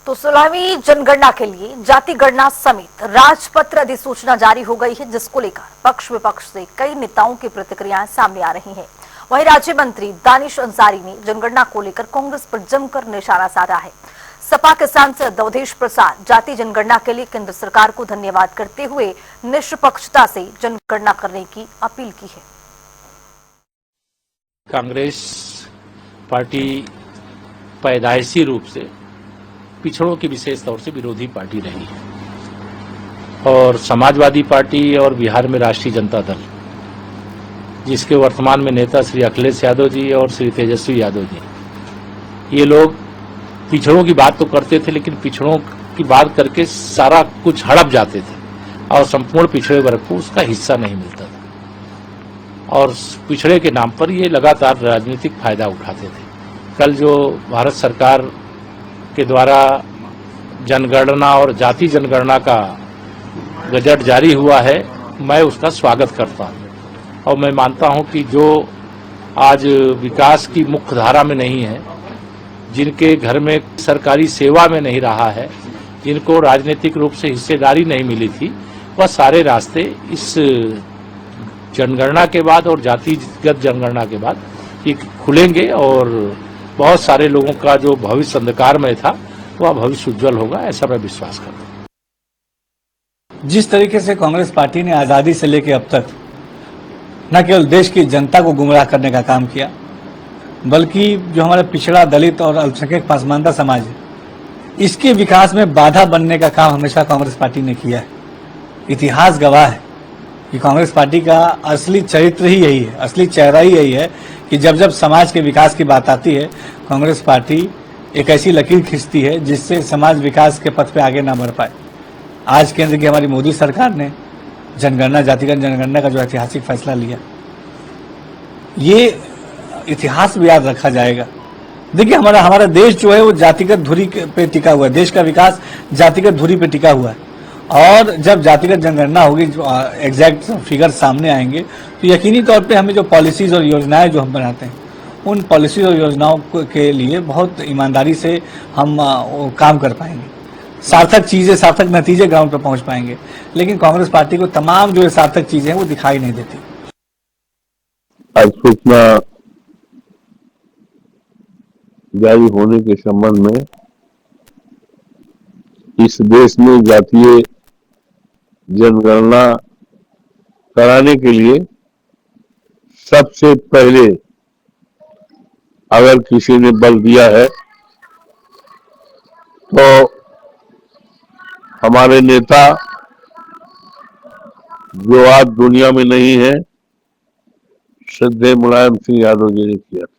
तो 16वीं जनगणना के लिए जाति गणना समेत राजपत्र अधिसूचना जारी हो गई है, जिसको लेकर पक्ष विपक्ष से कई नेताओं की प्रतिक्रियाएं सामने आ रही हैं। वहीं राज्य मंत्री दानिश अंसारी ने जनगणना को लेकर कांग्रेस पर जमकर निशाना साधा है। सपा के सांसद अवधेश प्रसाद जाति जनगणना के लिए केंद्र सरकार को धन्यवाद करते हुए निष्पक्षता से जनगणना करने की अपील की है। कांग्रेस पार्टी पैदाइशी रूप से पिछड़ों की विशेष तौर से विरोधी पार्टी रही है और समाजवादी पार्टी और बिहार में राष्ट्रीय जनता दल, जिसके वर्तमान में नेता श्री अखिलेश यादव जी और श्री तेजस्वी यादव जी, ये लोग पिछड़ों की बात तो करते थे, लेकिन पिछड़ों की बात करके सारा कुछ हड़प जाते थे और संपूर्ण पिछड़े वर्ग को उसका हिस्सा नहीं मिलता था और पिछड़े के नाम पर ये लगातार राजनीतिक फायदा उठाते थे। कल जो भारत सरकार के द्वारा जनगणना और जाति जनगणना का गजट जारी हुआ है, मैं उसका स्वागत करता हूं और मैं मानता हूं कि जो आज विकास की मुख्य धारा में नहीं है, जिनके घर में सरकारी सेवा में नहीं रहा है, जिनको राजनीतिक रूप से हिस्सेदारी नहीं मिली थी, वह सारे रास्ते इस जनगणना के बाद और जातिगत जनगणना के बाद ये खुलेंगे और बहुत सारे लोगों का जो भविष्य अंधकारमय था वह भविष्य उज्जवल होगा, ऐसा मैं विश्वास करता हूं। जिस तरीके से कांग्रेस पार्टी ने आज़ादी से लेकर अब तक न केवल देश की जनता को गुमराह करने का काम किया, बल्कि जो हमारा पिछड़ा, दलित और अल्पसंख्यक पासमानदा समाज है, इसके विकास में बाधा बनने का काम हमेशा कांग्रेस पार्टी ने किया है। इतिहास गवाह है कि कांग्रेस पार्टी का असली चरित्र ही यही है, असली चेहरा ही यही है कि जब जब समाज के विकास की बात आती है, कांग्रेस पार्टी एक ऐसी लकीर खींचती है जिससे समाज विकास के पथ पे आगे ना बढ़ पाए। आज केंद्र की हमारी मोदी सरकार ने जनगणना, जातिगत जनगणना का जो ऐतिहासिक फैसला लिया, ये इतिहास भी याद रखा जाएगा। देखिए, हमारा देश जो है वो जातिगत धुरी पे टिका हुआ है। देश का विकास जातिगत धुरी पे टिका हुआ है और जब जातिगत जनगणना होगी, एग्जैक्ट फिगर सामने आएंगे, तो यकीनी तौर पे हमें जो पॉलिसीज और योजनाएं जो हम बनाते हैं, उन पॉलिसी और योजनाओं के लिए बहुत ईमानदारी से हम काम कर पाएंगे। सार्थक चीजें, सार्थक नतीजे ग्राउंड पर पहुंच पाएंगे। लेकिन कांग्रेस पार्टी को तमाम जो सार्थक चीजें हैं वो दिखाई नहीं देती। अधिसूचना जारी होने के संबंध में इस देश में जातीय जनगणना कराने के लिए सबसे पहले अगर किसी ने बल दिया है तो हमारे नेता जो आज दुनिया में नहीं है, श्रद्धेय मुलायम सिंह यादव जी ने किया था।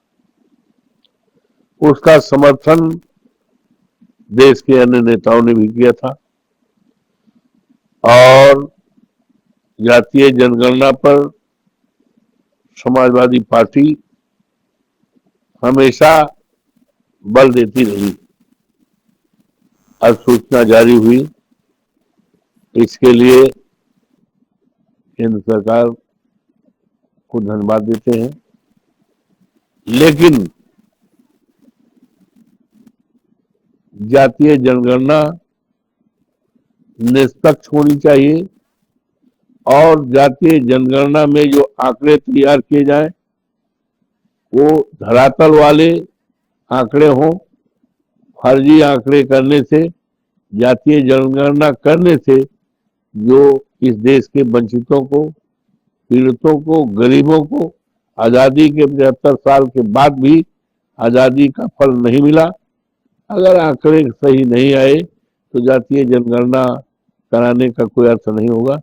उसका समर्थन देश के अन्य नेताओं ने भी किया था और जातीय जनगणना पर समाजवादी पार्टी हमेशा बल देती रही। अधिसूचना जारी हुई, इसके लिए केंद्र सरकार को धन्यवाद देते हैं, लेकिन जातीय जनगणना निष्पक्ष होनी चाहिए और जातीय जनगणना में जो आंकड़े तैयार किए जाएं वो धरातल वाले आंकड़े हों। फर्जी आंकड़े करने से, जातीय जनगणना करने से जो इस देश के वंचितों को, पीड़ितों को, गरीबों को आजादी के 75 साल के बाद भी आजादी का फल नहीं मिला। अगर आंकड़े सही नहीं आए तो जातीय जनगणना कराने का कोई अर्थ नहीं होगा।